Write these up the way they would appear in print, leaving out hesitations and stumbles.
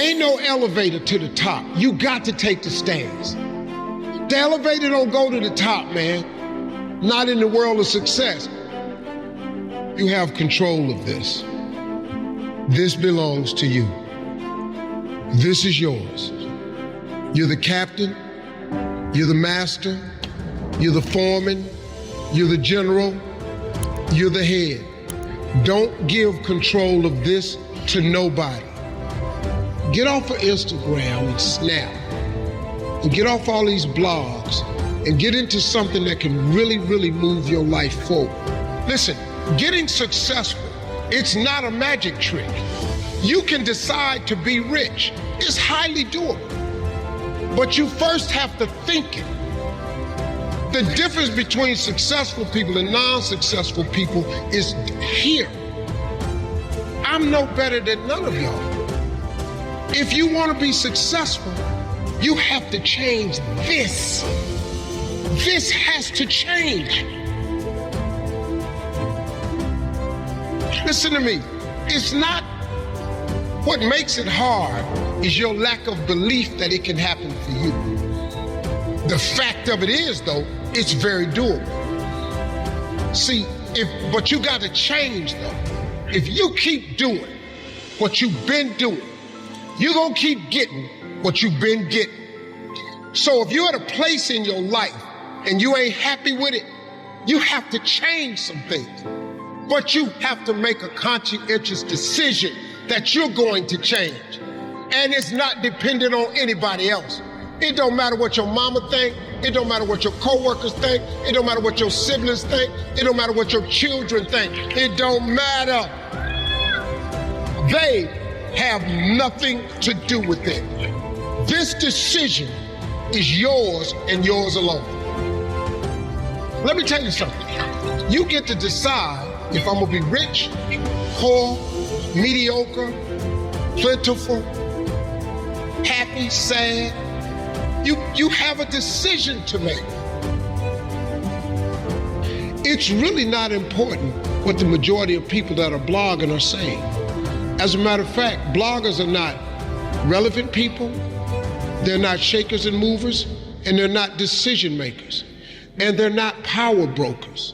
Ain't no elevator to the top. You got to take the stairs. The elevator don't go to the top, man. Not in the world of success. You have control of this. This belongs to you. This is yours. You're the captain. You're the master. You're the foreman. You're the general. You're the head. Don't give control of this to nobody. Get off of Instagram and Snap and get off all these blogs and get into something that can really, really move your life forward. Listen, getting successful, it's not a magic trick. You can decide to be rich. It's highly doable. But you first have to think it. The difference between successful people and non-successful people is here. I'm no better than none of y'all. If you want to be successful, you have to change this. This has to change. Listen to me. It's not what makes it hard is your lack of belief that it can happen for you. The fact of it is, though, it's very doable. See, but you got to change, though. If you keep doing what you've been doing, you're going to keep getting what you've been getting. So if you're at a place in your life and you ain't happy with it, you have to change some things. But you have to make a conscientious decision that you're going to change. And it's not dependent on anybody else. It don't matter what your mama think. It don't matter what your coworkers think. It don't matter what your siblings think. It don't matter what your children think. It don't matter. They have nothing to do with it. This decision is yours and yours alone. Let me tell you something. You get to decide if I'm gonna be rich, poor, mediocre, plentiful, happy, sad. You have a decision to make. It's really not important what the majority of people that are blogging are saying. As a matter of fact, bloggers are not relevant people, they're not shakers and movers, and they're not decision makers, and they're not power brokers.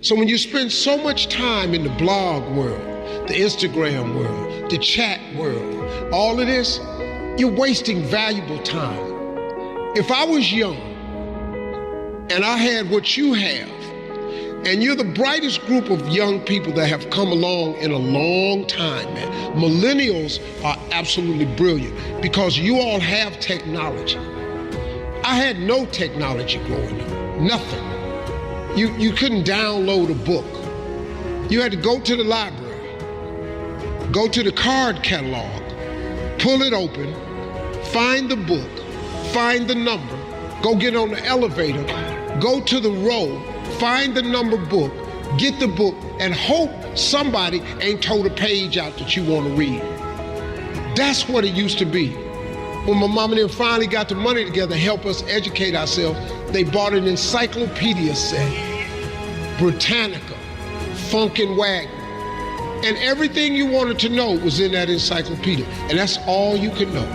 So when you spend so much time in the blog world, the Instagram world, the chat world, all of this, you're wasting valuable time. If I was young and I had what you have, and you're the brightest group of young people that have come along in a long time, man. Millennials are absolutely brilliant because you all have technology. I had no technology growing up, nothing. You couldn't download a book. You had to go to the library, go to the card catalog, pull it open, find the book, find the number, go get on the elevator, go to the row, find the number book, get the book, and hope somebody ain't told a page out that you want to read. That's what it used to be. When my mom and them finally got the money together to help us educate ourselves, they bought an encyclopedia set, Britannica, Funkin' Wagon, and everything you wanted to know was in that encyclopedia, and that's all you could know.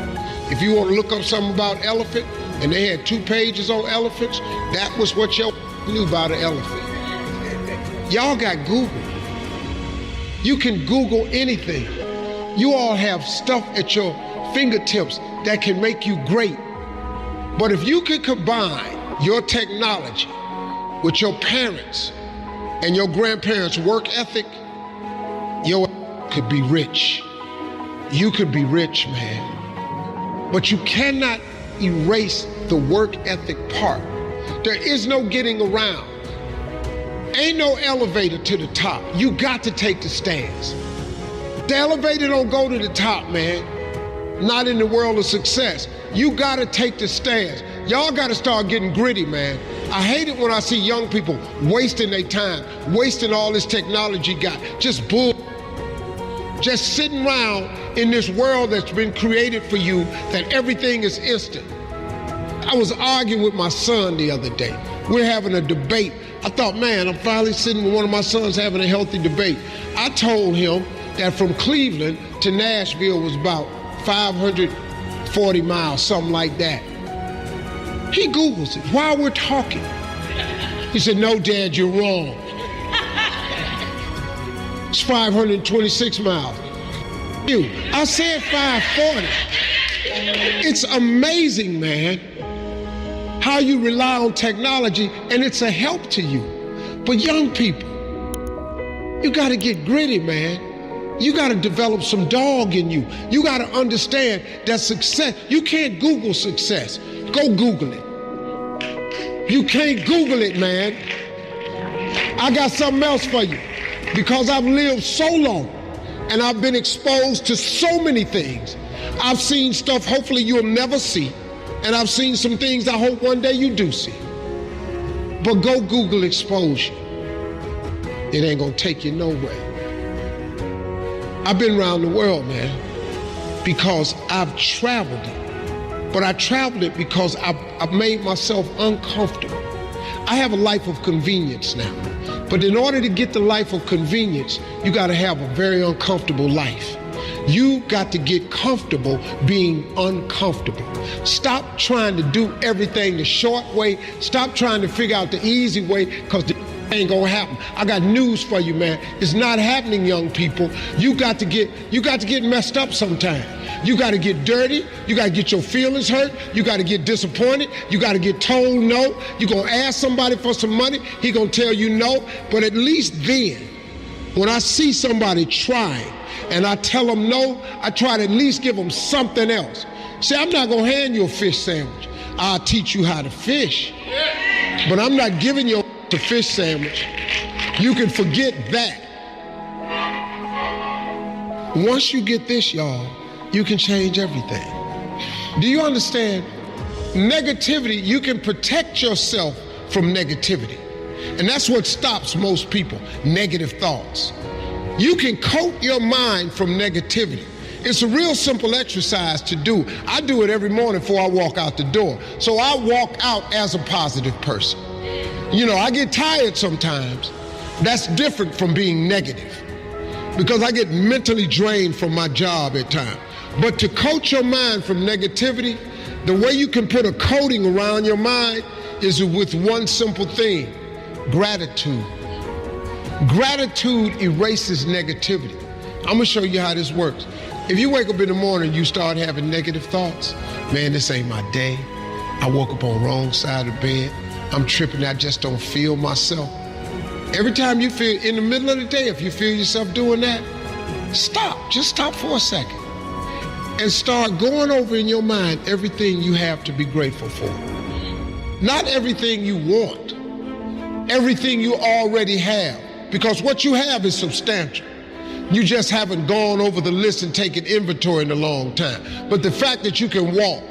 If you want to look up something about elephant, and they had 2 pages on elephants, that was what your knew about an elephant. Y'all got Google. You can Google anything. You all have stuff at your fingertips that can make you great. But if you can combine your technology with your parents and your grandparents' work ethic, your could be rich. You could be rich, man. But you cannot erase the work ethic part. There is no getting around. Ain't no elevator to the top. You got to take the stairs. The elevator don't go to the top, man. Not in the world of success. You got to take the stairs. Y'all got to start getting gritty, man. I hate it when I see young people wasting their time, wasting all this technology got, just bull. Just sitting around in this world that's been created for you that everything is instant. I was arguing with my son the other day. We're having a debate. I thought, man, I'm finally sitting with one of my sons having a healthy debate. I told him that from Cleveland to Nashville was about 540 miles, something like that. He Googles it while we're talking. He said, no, Dad, you're wrong. It's 526 miles. I said 540. It's amazing, man, how you rely on technology and it's a help to you. But young people, you gotta get gritty, man. You gotta develop some dog in you. You gotta understand that success, you can't Google success. Go Google it. You can't Google it, man. I got something else for you. Because I've lived so long and I've been exposed to so many things. I've seen stuff hopefully you'll never see. And I've seen some things I hope one day you do see. But go Google exposure. It ain't gonna take you nowhere. I've been around the world, man, because I've traveled it. But I traveled it because I've made myself uncomfortable. I have a life of convenience now. But in order to get the life of convenience, you gotta have a very uncomfortable life. You got to get comfortable being uncomfortable. Stop trying to do everything the short way. Stop trying to figure out the easy way, because the ain't gonna happen. I got news for you, man. It's not happening, young people. You got to get messed up sometime. You got to get dirty. You got to get your feelings hurt. You got to get disappointed. You got to get told no. You're gonna ask somebody for some money. He gonna tell you no. But at least then, when I see somebody trying and I tell them no, I try to at least give them something else. See, I'm not gonna hand you a fish sandwich. I'll teach you how to fish. But I'm not giving you a fish sandwich. You can forget that. Once you get this, y'all, you can change everything. Do you understand? Negativity, you can protect yourself from negativity. And that's what stops most people, negative thoughts. You can coat your mind from negativity. It's a real simple exercise to do. I do it every morning before I walk out the door. So I walk out as a positive person. You know, I get tired sometimes. That's different from being negative, because I get mentally drained from my job at times. But to coat your mind from negativity, the way you can put a coating around your mind is with one simple thing: gratitude. Gratitude erases negativity. I'm gonna show you how this works. If you wake up in the morning and you start having negative thoughts, man, this ain't my day. I woke up on the wrong side of the bed. I'm tripping, I just don't feel myself. Every time you feel, in the middle of the day, if you feel yourself doing that, stop, just stop for a second and start going over in your mind everything you have to be grateful for. Not everything you want, everything you already have, because what you have is substantial. You just haven't gone over the list and taken inventory in a long time. But the fact that you can walk,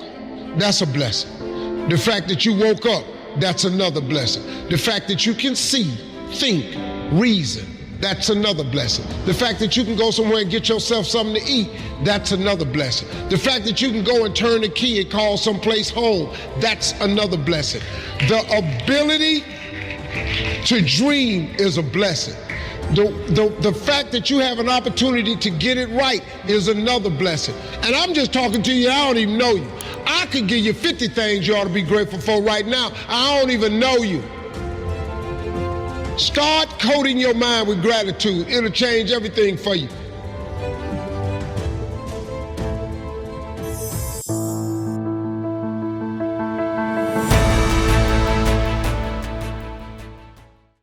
that's a blessing. The fact that you woke up, that's another blessing. The fact that you can see, think, reason, that's another blessing. The fact that you can go somewhere and get yourself something to eat, that's another blessing. The fact that you can go and turn the key and call someplace home, that's another blessing. The ability to dream is a blessing. The fact that you have an opportunity to get it right is another blessing. And I'm just talking to you, I don't even know you. I could give you 50 things you ought to be grateful for right now. I don't even know you. Start coating your mind with gratitude. It'll change everything for you.